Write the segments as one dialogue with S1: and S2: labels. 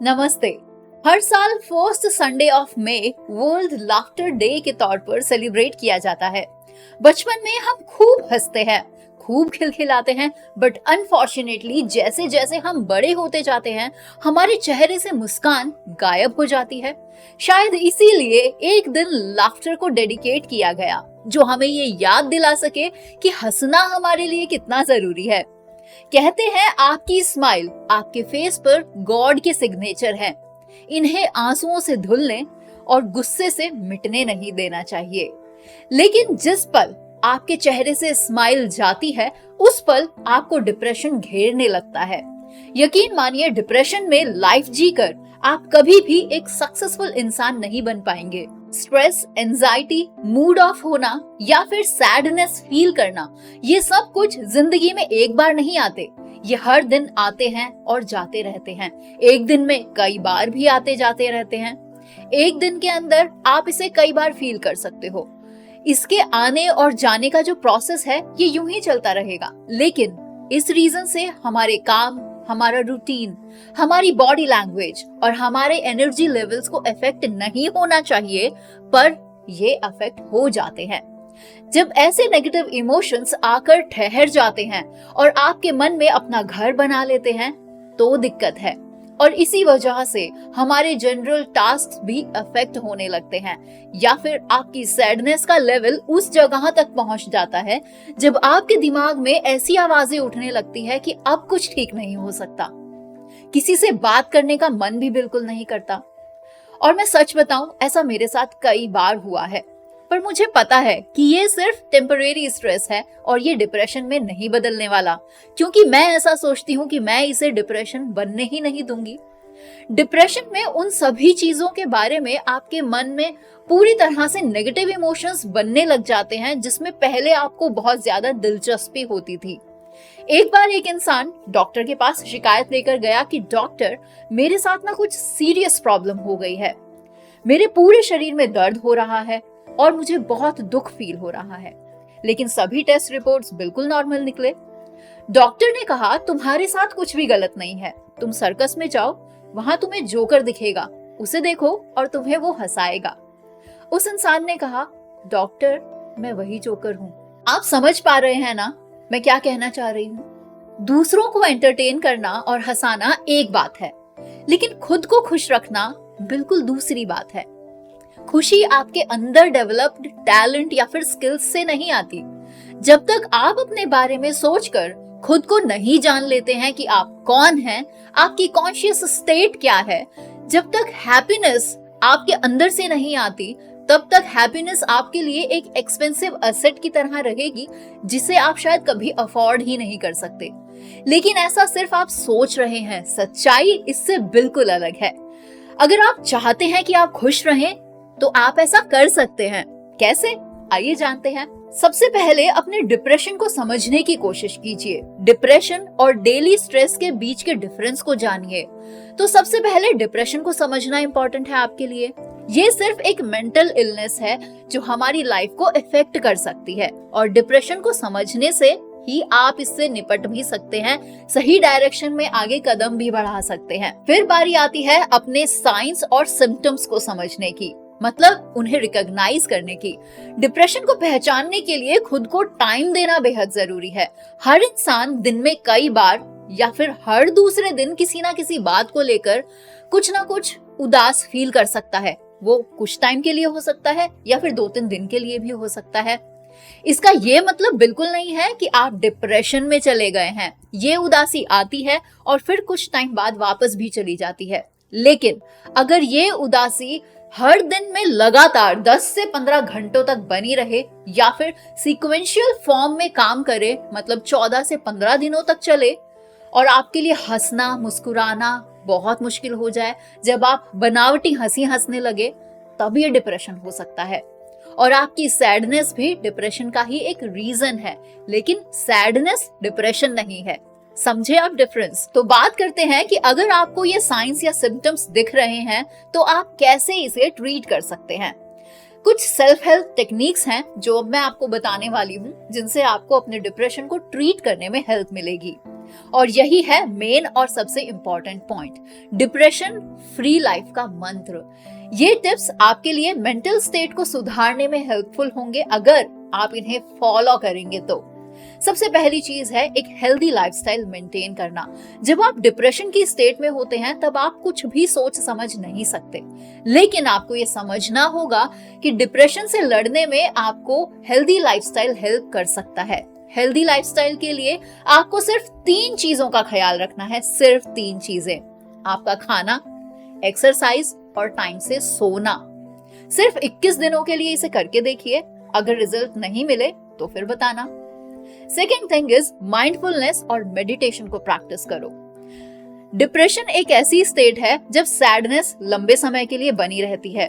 S1: नमस्ते। हर साल first Sunday of May world laughter day के तौर पर सेलिब्रेट किया जाता है। बचपन में हम खूब हंसते हैं, खूब खिलखिलाते हैं, बट अनफॉर्चुनेटली जैसे जैसे हम बड़े होते जाते हैं हमारे चेहरे से मुस्कान गायब हो जाती है। शायद इसीलिए एक दिन लाफ्टर को डेडिकेट किया गया, जो हमें ये याद दिला सके कि हंसना हमारे लिए कितना जरूरी है। कहते हैं आपकी स्माइल आपके फेस पर गॉड के सिग्नेचर है। इन्हें आंसुओं से धुलने और गुस्से से मिटने नहीं देना चाहिए। लेकिन जिस पल आपके चेहरे से स्माइल जाती है उस पल आपको डिप्रेशन घेरने लगता है। यकीन मानिए, डिप्रेशन में लाइफ जीकर आप कभी भी एक सक्सेसफुल इंसान नहीं बन पाएंगे। स्ट्रेस, एंजाइटी, मूड ऑफ होना या फिर सैडनेस फील करना, ये सब कुछ जिंदगी में एक बार नहीं आते। ये हर दिन आते हैं और जाते रहते हैं। एक दिन में कई बार भी आते जाते रहते हैं। एक दिन के अंदर आप इसे कई बार फील कर सकते हो। इसके आने और जाने का जो प्रोसेस है ये यूं ही चलता रहेगा। लेकिन इस रीजन से हमारे काम, हमारा रूटीन, हमारी बॉडी लैंग्वेज और हमारे एनर्जी लेवल्स को इफेक्ट नहीं होना चाहिए, पर ये अफेक्ट हो जाते हैं। जब ऐसे नेगेटिव इमोशंस आकर ठहर जाते हैं और आपके मन में अपना घर बना लेते हैं तो दिक्कत है। और इसी वजह से हमारे जनरल टास्क भी अफेक्ट होने लगते हैं, या फिर आपकी सैडनेस का लेवल उस जगह तक पहुंच जाता है जब आपके दिमाग में ऐसी आवाजें उठने लगती है कि अब कुछ ठीक नहीं हो सकता। किसी से बात करने का मन भी बिल्कुल नहीं करता। और मैं सच बताऊं, ऐसा मेरे साथ कई बार हुआ है। पर मुझे पता है कि ये सिर्फ टेम्परेरी स्ट्रेस है और ये डिप्रेशन में नहीं बदलने वाला, क्योंकि मैं ऐसा सोचती हूँ कि मैं इसे डिप्रेशन बनने ही नहीं दूंगी। डिप्रेशन में उन सभी चीजों के बारे में आपके मन में पूरी तरह से नेगेटिव इमोशंस बनने लग जाते हैं जिसमें पहले आपको बहुत ज्यादा दिलचस्पी होती थी। एक बार एक इंसान डॉक्टर के पास शिकायत लेकर गया कि डॉक्टर, मेरे साथ ना कुछ सीरियस प्रॉब्लम हो गई है। मेरे पूरे शरीर में दर्द हो रहा है और मुझे बहुत दुख फील हो रहा है। लेकिन सभी टेस्ट रिपोर्ट्स बिल्कुल नॉर्मल निकले। डॉक्टर ने कहा, तुम्हारे साथ कुछ भी गलत नहीं है। तुम सर्कस में जाओ, वहां तुम्हें जोकर दिखेगा, उसे देखो और तुम्हें वो हंसाएगा। उस इंसान ने कहा, डॉक्टर, मैं वही जोकर हूँ। आप समझ पा रहे हैं ना मैं क्या कहना चाह रही हूँ? दूसरों को एंटरटेन करना और हंसाना एक बात है, लेकिन खुद को खुश रखना बिल्कुल दूसरी बात है। खुशी आपके अंदर डेवलप्ड टैलेंट या फिर स्किल्स से नहीं आती। जब तक आप अपने बारे में सोचकर खुद को नहीं जान लेते हैं कि आप कौन हैं, आपकी कॉन्शियस स्टेट क्या है, जब तक हैप्पीनेस आपके अंदर से नहीं आती, तब तक हैप्पीनेस आपके लिए एक एक्सपेंसिव एसेट की तरह रहेगी जिसे आप शायद कभी अफोर्ड ही नहीं कर सकते। लेकिन ऐसा सिर्फ आप सोच रहे हैं, सच्चाई इससे बिल्कुल अलग है। अगर आप चाहते हैं कि आप खुश रहें तो आप ऐसा कर सकते हैं। कैसे? आइए जानते हैं। सबसे पहले अपने डिप्रेशन को समझने की कोशिश कीजिए। डिप्रेशन और डेली स्ट्रेस के बीच के डिफरेंस को जानिए। तो सबसे पहले डिप्रेशन को समझना इंपॉर्टेंट है आपके लिए। ये सिर्फ एक मेंटल इलनेस है जो हमारी लाइफ को इफेक्ट कर सकती है, और डिप्रेशन को समझने से ही आप इससे निपट भी सकते हैं, सही डायरेक्शन में आगे कदम भी बढ़ा सकते हैं। फिर बारी आती है अपने साइंस और सिम्टम्स को समझने की, मतलब उन्हें रिकॉग्नाइज करने की। डिप्रेशन को पहचानने के लिए खुद को टाइम देना बेहद जरूरी है। हर इंसान दिन में कई बार या फिर हर दूसरे दिन किसी ना किसी बात को लेकर कुछ ना कुछ उदास फील कर सकता है। वो कुछ टाइम के लिए हो सकता है या फिर 2-3 दिन के लिए भी हो सकता है। इसका ये मतलब बिल्कुल नहीं है कि आप डिप्रेशन में चले गए हैं। ये उदासी आती है और फिर कुछ टाइम बाद वापस भी चली जाती है। लेकिन अगर ये उदासी हर दिन में लगातार 10 से 15 घंटों तक बनी रहे या फिर सीक्वेंशियल फॉर्म में काम करे, मतलब 14 से 15 दिनों तक चले, और आपके लिए हंसना, मुस्कुराना बहुत मुश्किल हो जाए, जब आप बनावटी हंसी हंसने लगे, तब ये डिप्रेशन हो सकता है। और आपकी सैडनेस भी डिप्रेशन का ही एक रीजन है, लेकिन सैडनेस डिप्रेशन नहीं है। समझे आप डिफरेंस? तो बात करते हैं कि अगर आपको ये साइंस या सिम्टम्स दिख रहे हैं तो आप कैसे इसे ट्रीट कर सकते हैं। कुछ सेल्फ हेल्प टेक्निक्स हैं जो अब मैं आपको बताने वाली हूँ, जिनसे आपको अपने डिप्रेशन को ट्रीट करने में हेल्प मिलेगी। और यही है मेन और सबसे important point, depression free life का मंत्र। ये टिप्स आपके लिए मेंटल स्टेट को सुधारने में हेल्पफुल होंगे अगर आप इन्हें फॉलो करेंगे तो। सबसे पहली चीज है एक हेल्दी लाइफस्टाइल मेंटेन करना। जब आप डिप्रेशन की स्टेट में होते हैं तब आप कुछ भी सोच समझ नहीं सकते, लेकिन आपको ये समझना होगा कि डिप्रेशन से लड़ने में आपको हेल्दी लाइफस्टाइल हेल्प कर सकता है। हेल्दी लाइफस्टाइल के लिए आपको सिर्फ 3 चीजों का ख्याल रखना है, सिर्फ 3 चीजें, आपका खाना, एक्सरसाइज और टाइम से सोना। सिर्फ 21 दिनों के लिए इसे करके देखिए, अगर रिजल्ट नहीं मिले तो फिर बताना। सेकेंड थिंग इज माइंडफुलनेस और मेडिटेशन को प्रैक्टिस करो। डिप्रेशन एक ऐसी स्टेट है जब सैडनेस लंबे समय के लिए बनी रहती है,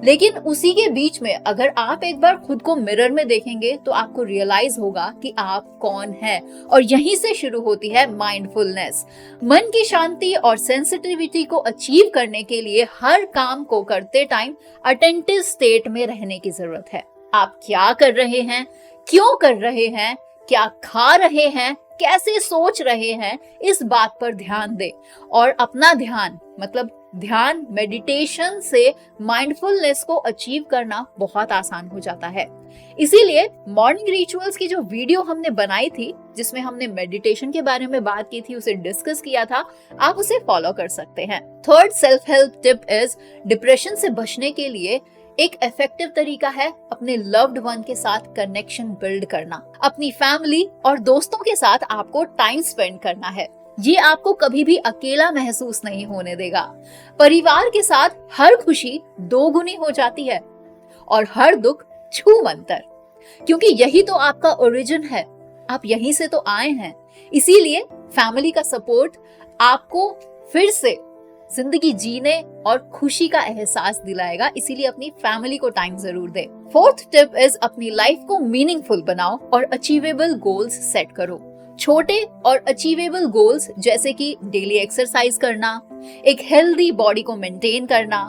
S1: लेकिन उसी के बीच में अगर आप एक बार खुद को मिरर में देखेंगे तो आपको रियलाइज होगा कि आप कौन हैं, और यहीं से शुरू होती है माइंडफुलनेस। मन की शांति और सेंसिटिविटी को अचीव करने के लिए हर काम को करते टाइम अटेंटिव स्टेट में रहने की जरूरत है। आप क्या कर रहे हैं, क्यों कर रहे हैं, क्या खा रहे हैं, कैसे सोच रहे हैं, इस बात पर ध्यान दें। और अपना ध्यान मतलब ध्यान मेडिटेशन से माइंडफुलनेस को अचीव करना बहुत आसान हो जाता है। इसीलिए मॉर्निंग रिचुअल्स की जो वीडियो हमने बनाई थी, जिसमें हमने मेडिटेशन के बारे में बात की थी, उसे डिस्कस किया था, आप उसे फॉलो कर सकते हैं। Third self help tip is depression से बचने के लिए एक इफेक्टिव तरीका है अपने लव्ड वन के साथ कनेक्शन बिल्ड करना। अपनी फैमिली और दोस्तों के साथ आपको टाइम स्पेंड करना है। ये आपको कभी भी अकेला महसूस नहीं होने देगा। परिवार के साथ हर खुशी 2 गुनी हो जाती है और हर दुख छूमंतर, क्योंकि यही तो आपका ओरिजिन है, आप यहीं से तो आए हैं। इसीलिए फैमिली का सपोर्ट आपको फिर से जिंदगी जीने और खुशी का एहसास दिलाएगा, इसीलिए अपनी फैमिली को टाइम जरूर दे। फोर्थ टिप इज अपनी लाइफ को मीनिंगफुल बनाओ और अचीवेबल गोल्स सेट करो। छोटे और अचीवेबल गोल्स जैसे कि डेली एक्सरसाइज करना, एक हेल्दी बॉडी को मेंटेन करना,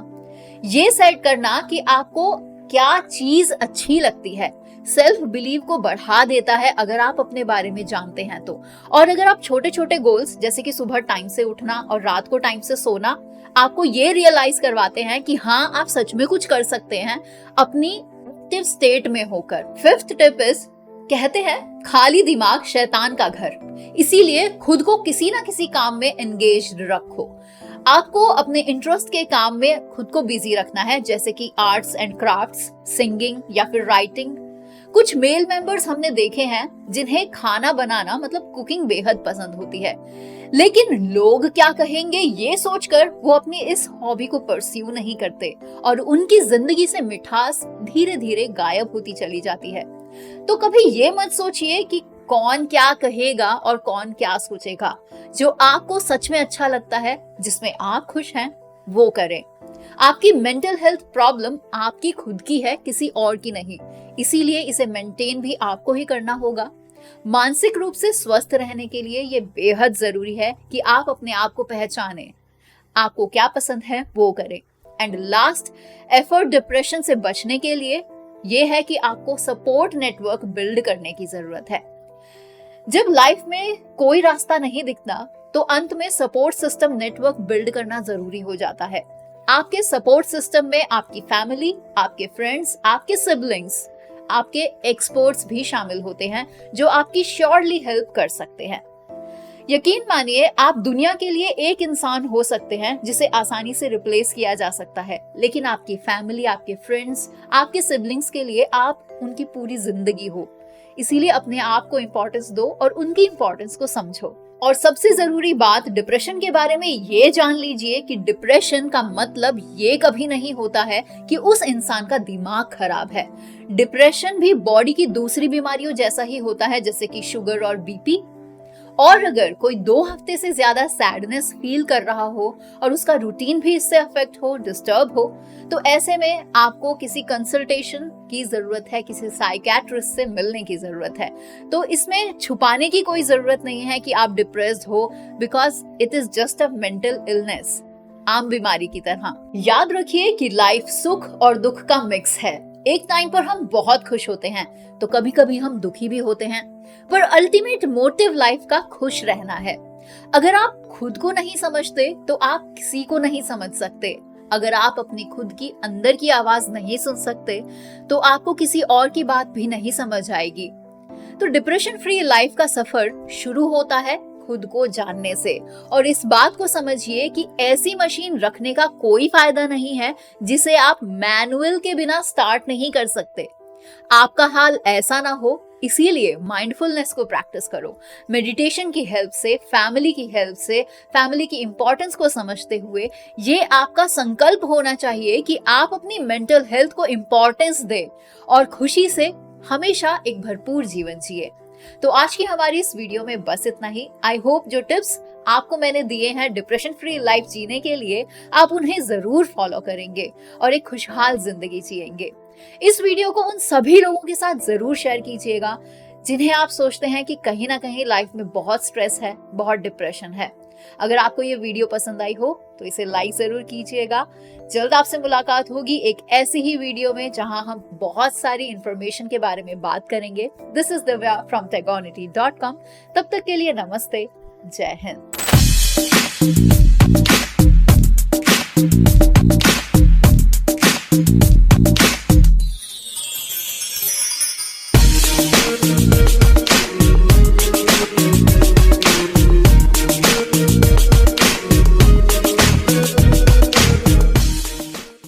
S1: ये सेट करना कि आपको क्या चीज अच्छी लगती है, सेल्फ बिलीव को बढ़ा देता है अगर आप अपने बारे में जानते हैं तो। और अगर आप छोटे छोटे गोल्स जैसे कि सुबह टाइम से उठना और रात को टाइम से सोना आपको ये रियलाइज करवाते हैं कि हाँ, आप सच में कुछ कर सकते हैं अपनी एक्टिव स्टेट में होकर। फिफ्थ टिप इज, कहते हैं खाली दिमाग शैतान का घर, इसीलिए खुद को किसी ना किसी काम में एंगेज्ड रखो। आपको अपने इंटरेस्ट के काम में खुद को बिजी रखना है, जैसे कि आर्ट्स एंड क्राफ्ट्स, सिंगिंग या फिर राइटिंग। कुछ मेल मेंबर्स हमने देखे हैं जिन्हें खाना बनाना मतलब कुकिंग बेहद पसंद होती है, लेकिन लोग क्या कहेंगे ये सोचकर वो अपनी इस हॉबी को परस्यू नहीं करते और उनकी जिंदगी से मिठास धीरे धीरे गायब होती चली जाती है। तो कभी ये मत सोचिए कि कौन क्या कहेगा और कौन क्या सोचेगा। जो आपको सच में अच्छा लगता है, जिसमें आप खुश हैं, वो करें। आपकी मेंटल हेल्थ प्रॉब्लम आपकी खुद की है, किसी और की नहीं, इसीलिए इसे मेंटेन भी आपको ही करना होगा। मानसिक रूप से स्वस्थ रहने के लिए ये बेहद जरूरी है कि आप अपने आप को पहचानें, आपको क्या पसंद है वो करें। एंड लास्ट एफर्ट डिप्रेशन से बचने के लिए ये है कि आपको सपोर्ट नेटवर्क बिल्ड करने की जरूरत है। जब लाइफ में कोई रास्ता नहीं दिखता तो अंत में सपोर्ट सिस्टम नेटवर्क बिल्ड करना जरूरी हो जाता है। आपके सपोर्ट सिस्टम में आपकी फैमिली, आपके फ्रेंड्स, आपके सिबलिंग्स, आपके एक्सपर्ट्स भी शामिल होते हैं जो आपकी श्योरली हेल्प कर सकते हैं। यकीन मानिए, आप दुनिया के लिए एक इंसान हो सकते हैं जिसे आसानी से रिप्लेस किया जा सकता है, लेकिन आपकी फैमिली, आपके फ्रेंड्स, आपके सिबलिंग्स के लिए आप उनकी पूरी जिंदगी हो। इसीलिए अपने आप को इम्पोर्टेंस दो और उनकी इम्पोर्टेंस को समझो। और सबसे जरूरी बात डिप्रेशन के बारे में ये जान लीजिए कि डिप्रेशन का मतलब ये कभी नहीं होता है कि उस इंसान का दिमाग खराब है। डिप्रेशन भी बॉडी की दूसरी बीमारियों जैसा ही होता है, जैसे कि शुगर और बीपी। और अगर कोई 2 हफ्ते से ज्यादा सैडनेस फील कर रहा हो और उसका रूटीन भी इससे अफेक्ट हो, डिस्टर्ब हो, तो ऐसे में आपको किसी कंसल्टेशन की जरूरत है, किसी साइकियाट्रिस्ट से मिलने की जरूरत है। तो इसमें छुपाने की कोई जरूरत नहीं है कि आप डिप्रेस्ड हो, because it is just a mental illness, आम बीमारी की तरह। याद रखिए कि लाइफ सुख और दुख का मिक्स है। एक टाइम पर हम बहुत खुश होते हैं तो कभी कभी हम दुखी भी होते हैं, पर अल्टीमेट मोटिव लाइफ का खुश रहना है। अगर आप खुद को नहीं समझते तो आप किसी को नहीं समझ सकते। अगर आप अपनी खुद की अंदर की आवाज नहीं सुन सकते तो आपको किसी और की बात भी नहीं समझ आएगी। तो डिप्रेशन फ्री लाइफ का सफर शुरू होता है खुद को जानने से। और इस बात को समझिए कि ऐसी मशीन रखने का कोई फायदा नहीं है जिसे आप मैनुअल के बिना स्टार्ट नहीं कर सकते। आपका हाल ऐसा ना हो, इसीलिए माइंडफुलनेस को प्रैक्टिस करो। मेडिटेशन की हेल्प से, फैमिली की हेल्प से, फैमिली की इंपॉर्टेंस को समझते हुए ये आपका संकल्प होना चाहिए कि आप अपनी मेंटल हेल्थ को इंपॉर्टेंस दें और खुशी से हमेशा एक भरपूर जीवन जिए। तो आज की हमारी इस वीडियो में बस इतना ही। आई होप जो टिप्स आपको मैंने दिए हैं डिप्रेशन फ्री लाइफ जीने के लिए, आप उन्हें जरूर फॉलो करेंगे और एक खुशहाल जिंदगी जिएंगे। इस वीडियो को उन सभी लोगों के साथ जरूर शेयर कीजिएगा जिन्हें आप सोचते हैं कि कहीं ना कहीं लाइफ में बहुत स्ट्रेस है, बहुत डिप्रेशन है। अगर आपको ये वीडियो पसंद आई हो तो इसे लाइक जरूर कीजिएगा। जल्द आपसे मुलाकात होगी एक ऐसी ही वीडियो में जहां हम बहुत सारी इंफॉर्मेशन के बारे में बात करेंगे। This is Divya from tegonity.com। तब तक के लिए नमस्ते, जय हिंद।